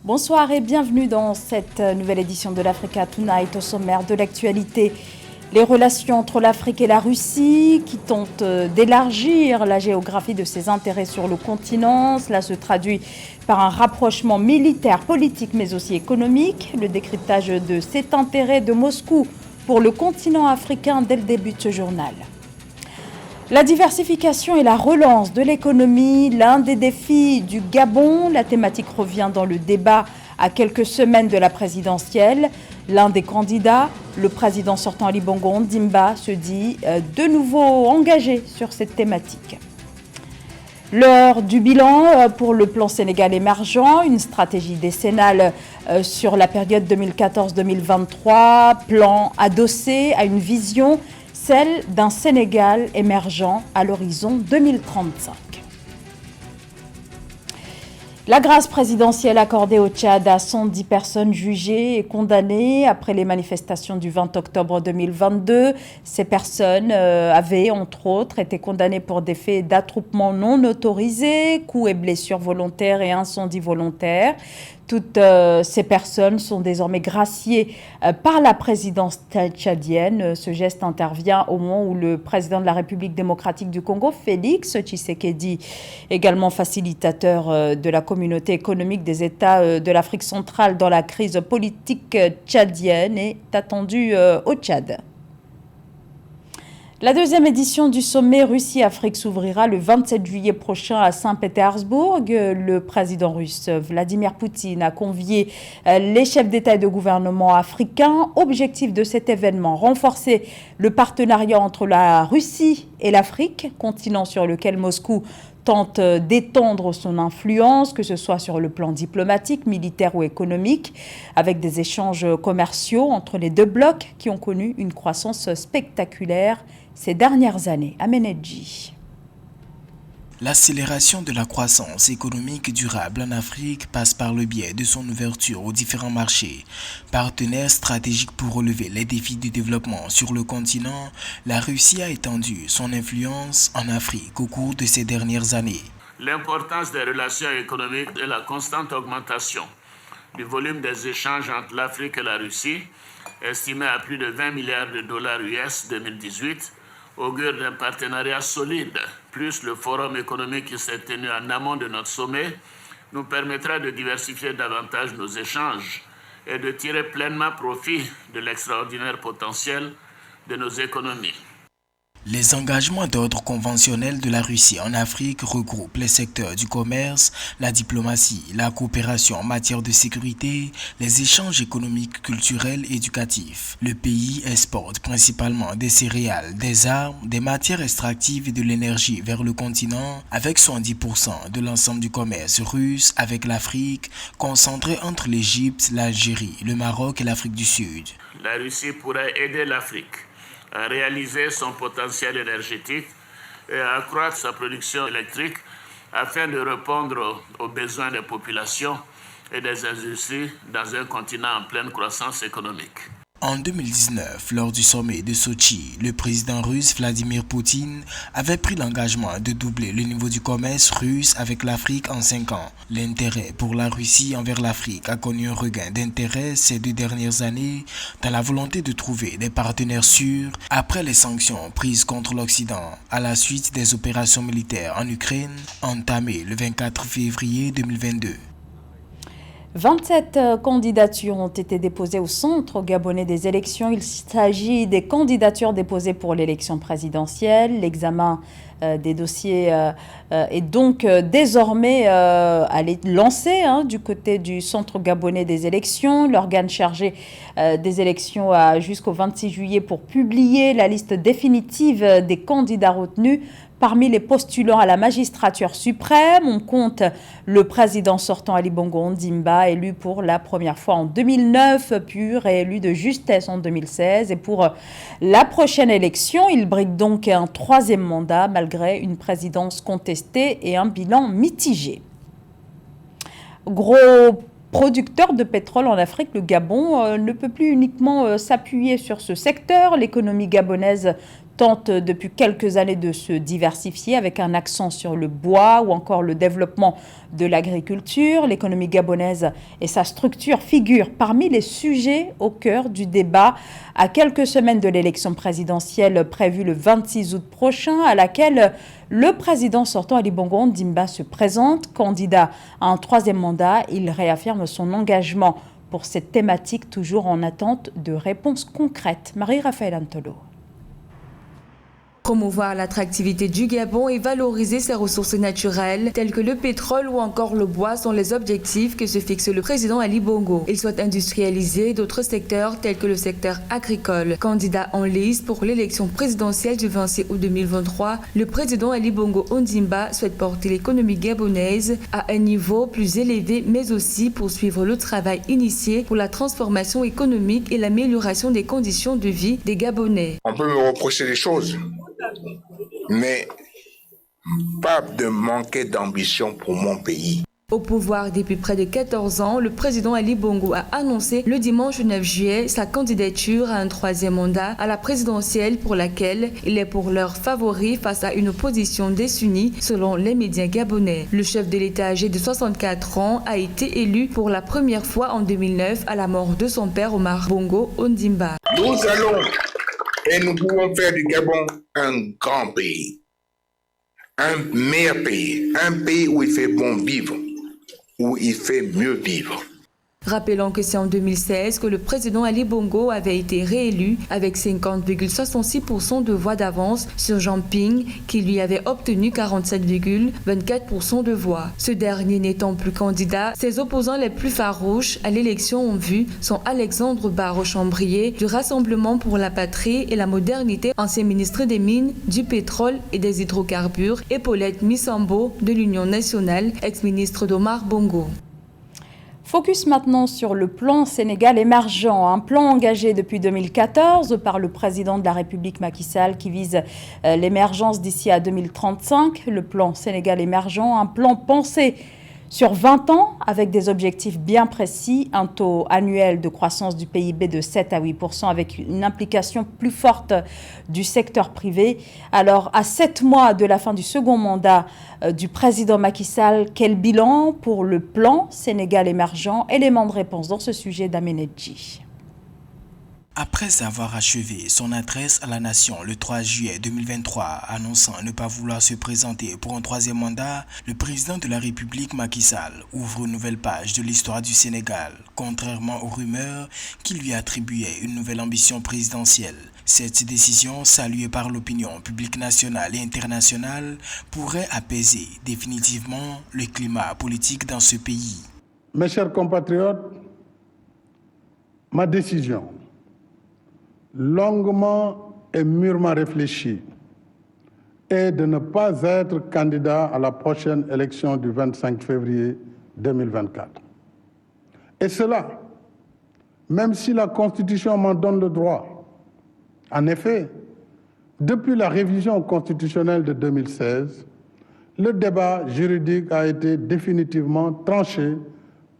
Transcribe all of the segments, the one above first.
Bonsoir et bienvenue dans cette nouvelle édition de l'Africa Tonight. Au sommaire de l'actualité, les relations entre l'Afrique et la Russie qui tentent d'élargir la géographie de ses intérêts sur le continent. Cela se traduit par un rapprochement militaire, politique mais aussi économique. Le décryptage de cet intérêt de Moscou pour le continent africain dès le début de ce journal. La diversification et la relance de l'économie, l'un des défis du Gabon. La thématique revient dans le débat à quelques semaines de la présidentielle. L'un des candidats, le président sortant Ali Bongo Ondimba, se dit de nouveau engagé sur cette thématique. L'heure du bilan pour le plan Sénégal émergent, une stratégie décennale sur la période 2014-2023, plan adossé à une vision, celle d'un Sénégal émergent à l'horizon 2035. La grâce présidentielle accordée au Tchad à 110 personnes jugées et condamnées après les manifestations du 20 octobre 2022. Ces personnes avaient, entre autres, été condamnées pour des faits d'attroupement non autorisés, coups et blessures volontaires et incendies volontaires. Toutes ces personnes sont désormais graciées par la présidence tchadienne. Ce geste intervient au moment où le président de la République démocratique du Congo, Félix Tshisekedi, également facilitateur de la communauté économique des États de l'Afrique centrale dans la crise politique tchadienne, est attendu au Tchad. La deuxième édition du sommet Russie-Afrique s'ouvrira le 27 juillet prochain à Saint-Pétersbourg. Le président russe Vladimir Poutine a convié les chefs d'État et de gouvernement africains. Objectif de cet événement, renforcer le partenariat entre la Russie et l'Afrique, continent sur lequel Moscou tente d'étendre son influence, que ce soit sur le plan diplomatique, militaire ou économique, avec des échanges commerciaux entre les deux blocs qui ont connu une croissance spectaculaire ces dernières années. Amenedji. L'accélération de la croissance économique durable en Afrique passe par le biais de son ouverture aux différents marchés. Partenaire stratégique pour relever les défis du développement sur le continent, la Russie a étendu son influence en Afrique au cours de ces dernières années. L'importance des relations économiques et la constante augmentation du volume des échanges entre l'Afrique et la Russie, estimé à plus de 20 milliards de dollars US 2018, augure d'un partenariat solide, plus le forum économique qui s'est tenu en amont de notre sommet, nous permettra de diversifier davantage nos échanges et de tirer pleinement profit de l'extraordinaire potentiel de nos économies. Les engagements d'ordre conventionnel de la Russie en Afrique regroupent les secteurs du commerce, la diplomatie, la coopération en matière de sécurité, les échanges économiques, culturels et éducatifs. Le pays exporte principalement des céréales, des armes, des matières extractives et de l'énergie vers le continent, avec 70% de l'ensemble du commerce russe avec l'Afrique, concentré entre l'Égypte, l'Algérie, le Maroc et l'Afrique du Sud. La Russie pourrait aider l'Afrique à réaliser son potentiel énergétique et à accroître sa production électrique afin de répondre aux besoins des populations et des industries dans un continent en pleine croissance économique. En 2019, lors du sommet de Sochi, le président russe Vladimir Poutine avait pris l'engagement de doubler le niveau du commerce russe avec l'Afrique en 5 ans. L'intérêt pour la Russie envers l'Afrique a connu un regain d'intérêt ces 2 dernières années dans la volonté de trouver des partenaires sûrs après les sanctions prises contre l'Occident à la suite des opérations militaires en Ukraine entamées le 24 février 2022. 27 candidatures ont été déposées au centre gabonais des élections. Il s'agit des candidatures déposées pour l'élection présidentielle. L'examen des dossiers est donc désormais lancé du côté du centre gabonais des élections. L'organe chargé des élections a jusqu'au 26 juillet pour publier la liste définitive des candidats retenus. Parmi les postulants à la magistrature suprême, on compte le président sortant Ali Bongo Ondimba, élu pour la première fois en 2009, puis réélu de justesse en 2016. Et pour la prochaine élection, il brigue donc un 3e mandat malgré une présidence contestée et un bilan mitigé. Gros producteur de pétrole en Afrique, le Gabon ne peut plus uniquement s'appuyer sur ce secteur. L'économie gabonaise tente depuis quelques années de se diversifier avec un accent sur le bois ou encore le développement de l'agriculture. L'économie gabonaise et sa structure figurent parmi les sujets au cœur du débat à quelques semaines de l'élection présidentielle prévue le 26 août prochain, à laquelle le président sortant Ali Bongo Ondimba se présente. Candidat à un troisième mandat, il réaffirme son engagement pour cette thématique, toujours en attente de réponses concrètes. Marie-Raphaël Antolo. Promouvoir l'attractivité du Gabon et valoriser ses ressources naturelles, telles que le pétrole ou encore le bois, sont les objectifs que se fixe le président Ali Bongo. Il souhaite industrialiser d'autres secteurs, tels que le secteur agricole. Candidat en lice pour l'élection présidentielle du 26 août 2023, le président Ali Bongo Ondimba souhaite porter l'économie gabonaise à un niveau plus élevé, mais aussi poursuivre le travail initié pour la transformation économique et l'amélioration des conditions de vie des Gabonais. On peut me reprocher des choses, mais pas de manquer d'ambition pour mon pays. Au pouvoir depuis près de 14 ans, le président Ali Bongo a annoncé le dimanche 9 juillet sa candidature à un troisième mandat à la présidentielle pour laquelle il est pour l'heure favori face à une opposition désunie selon les médias gabonais. Le chef de l'État âgé de 64 ans a été élu pour la première fois en 2009 à la mort de son père Omar Bongo Ondimba. Nous allons et nous pouvons faire du Gabon un grand pays, un meilleur pays, un pays où il fait bon vivre, où il fait mieux vivre. Rappelons que c'est en 2016 que le président Ali Bongo avait été réélu avec 50,66% de voix d'avance sur Jean Ping, qui lui avait obtenu 47,24% de voix. Ce dernier n'étant plus candidat, ses opposants les plus farouches à l'élection en vue sont Alexandre Barreau-Chambrier du Rassemblement pour la Patrie et la Modernité, ancien ministre des Mines, du Pétrole et des Hydrocarbures, et Paulette Missambo de l'Union nationale, ex-ministre d'Omar Bongo. Focus maintenant sur le plan Sénégal émergent, un plan engagé depuis 2014 par le président de la République Macky Sall qui vise l'émergence d'ici à 2035. Le plan Sénégal émergent, un plan pensé sur 20 ans avec des objectifs bien précis, un taux annuel de croissance du PIB de 7 à 8% avec une implication plus forte du secteur privé. Alors, à 7 mois de la fin du second mandat du président Macky Sall, quel bilan pour le plan Sénégal émergent? Élément de réponse dans ce sujet d'Amenedji. Après avoir achevé son adresse à la nation le 3 juillet 2023, annonçant ne pas vouloir se présenter pour un troisième mandat, le président de la République Macky Sall ouvre une nouvelle page de l'histoire du Sénégal, contrairement aux rumeurs qui lui attribuaient une nouvelle ambition présidentielle. Cette décision, saluée par l'opinion publique nationale et internationale, pourrait apaiser définitivement le climat politique dans ce pays. Mes chers compatriotes, ma décision, longuement et mûrement réfléchi, est de ne pas être candidat à la prochaine élection du 25 février 2024. Et cela, même si la Constitution m'en donne le droit. En effet, depuis la révision constitutionnelle de 2016, le débat juridique a été définitivement tranché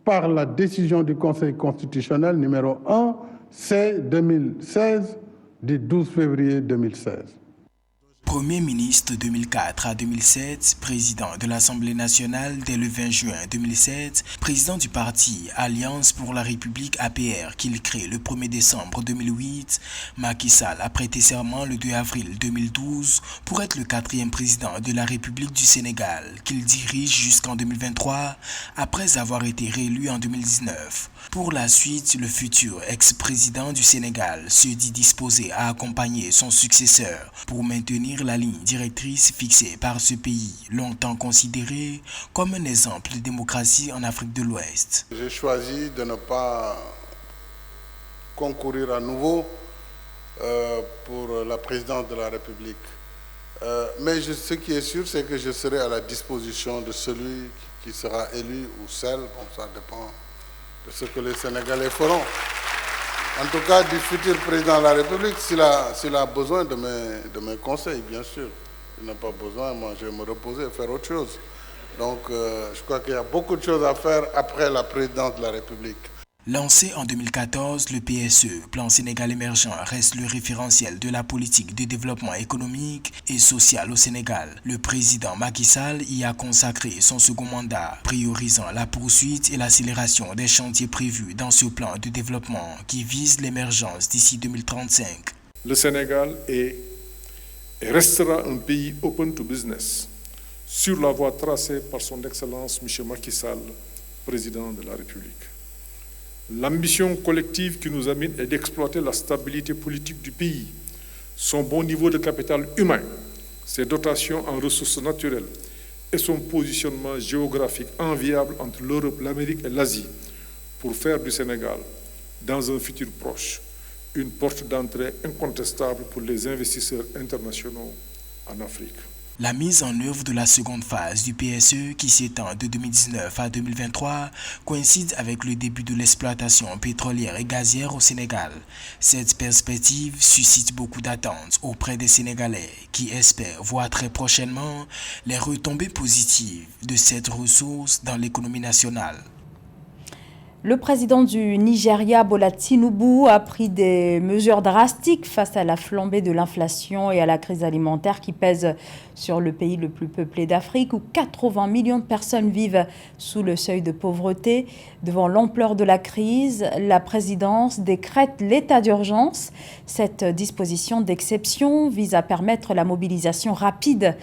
par la décision du Conseil constitutionnel numéro 1 C-2016 du 12 février 2016. Premier ministre de 2004 à 2007, président de l'Assemblée nationale dès le 20 juin 2007, président du parti Alliance pour la République APR qu'il crée le 1er décembre 2008, Macky Sall a prêté serment le 2 avril 2012 pour être le 4e président de la République du Sénégal qu'il dirige jusqu'en 2023 après avoir été réélu en 2019. Pour la suite, le futur ex-président du Sénégal se dit disposé à accompagner son successeur pour maintenir la ligne directrice fixée par ce pays, longtemps considéré comme un exemple de démocratie en Afrique de l'Ouest. J'ai choisi de ne pas concourir à nouveau pour la présidence de la République. Mais ce qui est sûr, c'est que je serai à la disposition de celui qui sera élu ou celle, bon, ça dépend de ce que les Sénégalais feront. En tout cas, du futur président de la République, s'il a besoin de mes conseils, bien sûr. Il n'a pas besoin, moi je vais me reposer et faire autre chose. Donc je crois qu'il y a beaucoup de choses à faire après la présidence de la République. Lancé en 2014, le PSE, Plan Sénégal émergent, reste le référentiel de la politique de développement économique et social au Sénégal. Le président Macky Sall y a consacré son second mandat, priorisant la poursuite et l'accélération des chantiers prévus dans ce plan de développement qui vise l'émergence d'ici 2035. Le Sénégal est et restera un pays open to business, sur la voie tracée par son Excellence M. Macky Sall, président de la République. L'ambition collective qui nous amène est d'exploiter la stabilité politique du pays, son bon niveau de capital humain, ses dotations en ressources naturelles et son positionnement géographique enviable entre l'Europe, l'Amérique et l'Asie pour faire du Sénégal, dans un futur proche, une porte d'entrée incontestable pour les investisseurs internationaux en Afrique. La mise en œuvre de la seconde phase du PSE, qui s'étend de 2019 à 2023, coïncide avec le début de l'exploitation pétrolière et gazière au Sénégal. Cette perspective suscite beaucoup d'attentes auprès des Sénégalais qui espèrent voir très prochainement les retombées positives de cette ressource dans l'économie nationale. Le président du Nigeria, Bola Tinubu, a pris des mesures drastiques face à la flambée de l'inflation et à la crise alimentaire qui pèse sur le pays le plus peuplé d'Afrique, où 80 millions de personnes vivent sous le seuil de pauvreté. Devant l'ampleur de la crise, la présidence décrète l'état d'urgence. Cette disposition d'exception vise à permettre la mobilisation rapide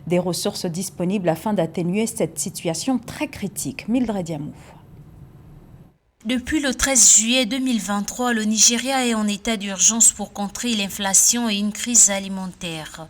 des ressources disponibles afin d'atténuer cette situation très critique. Mildred Diamou. Depuis le 13 juillet 2023, le Nigeria est en état d'urgence pour contrer l'inflation et une crise alimentaire.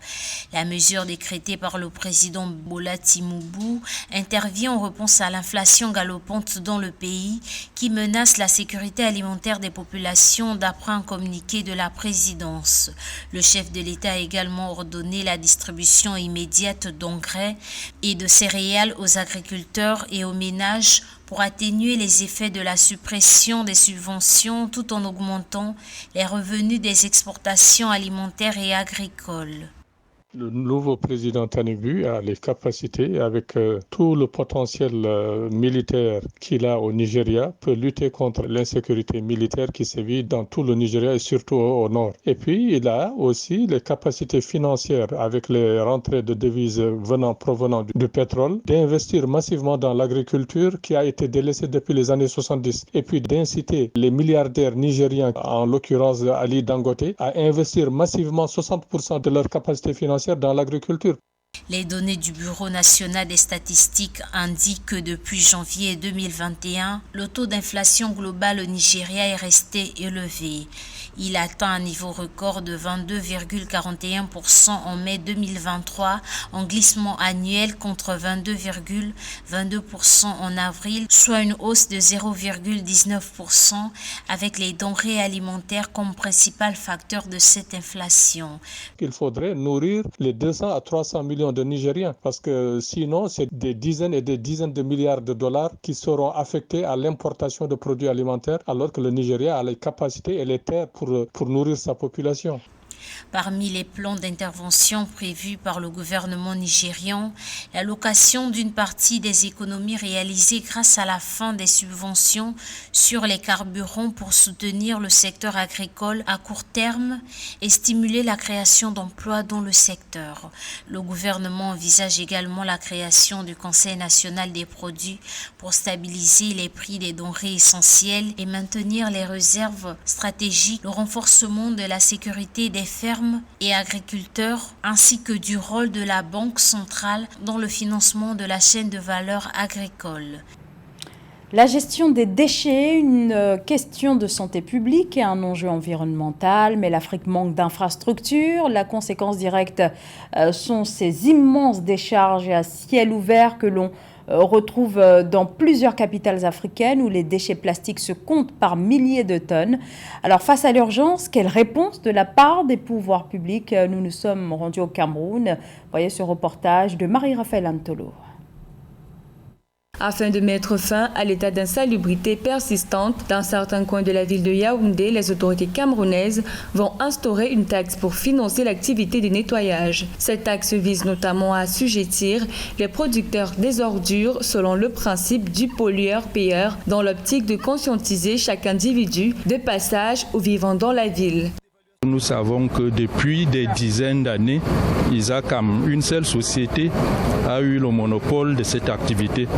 La mesure décrétée par le président Bola Tinubu intervient en réponse à l'inflation galopante dans le pays qui menace la sécurité alimentaire des populations d'après un communiqué de la présidence. Le chef de l'État a également ordonné la distribution immédiate d'engrais et de céréales aux agriculteurs et aux ménages pour atténuer les effets de la suppression des subventions tout en augmentant les revenus des exportations alimentaires et agricoles. Le nouveau président Tinubu a les capacités, avec tout le potentiel militaire qu'il a au Nigeria, peut lutter contre l'insécurité militaire qui sévit dans tout le Nigeria et surtout au nord. Et puis, il a aussi les capacités financières, avec les rentrées de devises provenant du pétrole, d'investir massivement dans l'agriculture qui a été délaissée depuis les années 70. Et puis d'inciter les milliardaires nigériens, en l'occurrence Ali Dangote, à investir massivement 60% de leurs capacités financières dans l'agriculture. Les données du Bureau national des statistiques indiquent que depuis janvier 2021, le taux d'inflation global au Nigeria est resté élevé. Il atteint un niveau record de 22,41% en mai 2023, en glissement annuel contre 22,22% en avril, soit une hausse de 0,19% avec les denrées alimentaires comme principal facteur de cette inflation. Il faudrait nourrir les 200 à 300 millions de Nigériens parce que sinon, c'est des dizaines et des dizaines de milliards de dollars qui seront affectés à l'importation de produits alimentaires alors que le Nigeria a les capacités et les terres pour nourrir sa population. Parmi les plans d'intervention prévus par le gouvernement nigérian, l'allocation d'une partie des économies réalisées grâce à la fin des subventions sur les carburants pour soutenir le secteur agricole à court terme et stimuler la création d'emplois dans le secteur. Le gouvernement envisage également la création du Conseil national des produits pour stabiliser les prix des denrées essentielles et maintenir les réserves stratégiques, le renforcement de la sécurité des fermes et agriculteurs, ainsi que du rôle de la Banque centrale dans le financement de la chaîne de valeur agricole. La gestion des déchets, une question de santé publique et un enjeu environnemental, mais l'Afrique manque d'infrastructures. La conséquence directe sont ces immenses décharges à ciel ouvert que l'on retrouve dans plusieurs capitales africaines où les déchets plastiques se comptent par milliers de tonnes. Alors face à l'urgence, quelle réponse de la part des pouvoirs publics? Nous nous sommes rendus au Cameroun. Voyez ce reportage de Marie-Raphaël Antolo. Afin de mettre fin à l'état d'insalubrité persistante dans certains coins de la ville de Yaoundé, les autorités camerounaises vont instaurer une taxe pour financer l'activité de nettoyage. Cette taxe vise notamment à assujettir les producteurs des ordures selon le principe du pollueur-payeur dans l'optique de conscientiser chaque individu de passage ou vivant dans la ville. Nous savons que depuis des dizaines d'années, Isacam, une seule société, a eu le monopole de cette activité.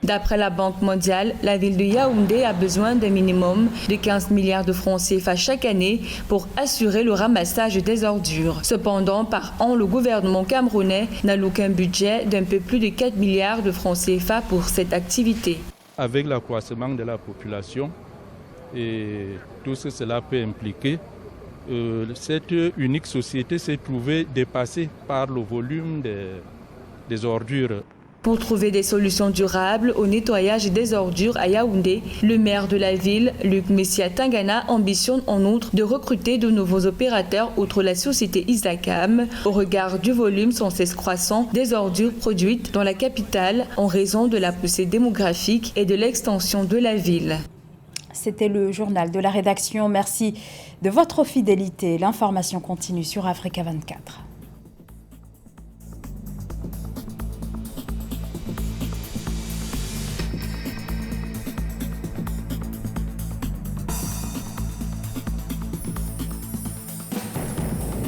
D'après la Banque mondiale, la ville de Yaoundé a besoin d'un minimum de 15 milliards de francs CFA chaque année pour assurer le ramassage des ordures. Cependant, par an, le gouvernement camerounais n'a aucun budget d'un peu plus de 4 milliards de francs CFA pour cette activité. Avec l'accroissement de la population et tout ce que cela peut impliquer, cette unique société s'est trouvée dépassée par le volume des ordures. Pour trouver des solutions durables au nettoyage des ordures à Yaoundé, le maire de la ville, Luc Messia Tangana, ambitionne en outre de recruter de nouveaux opérateurs outre la société Isacam, au regard du volume sans cesse croissant des ordures produites dans la capitale en raison de la poussée démographique et de l'extension de la ville. C'était le journal de la rédaction. Merci de votre fidélité. L'information continue sur Africa 24.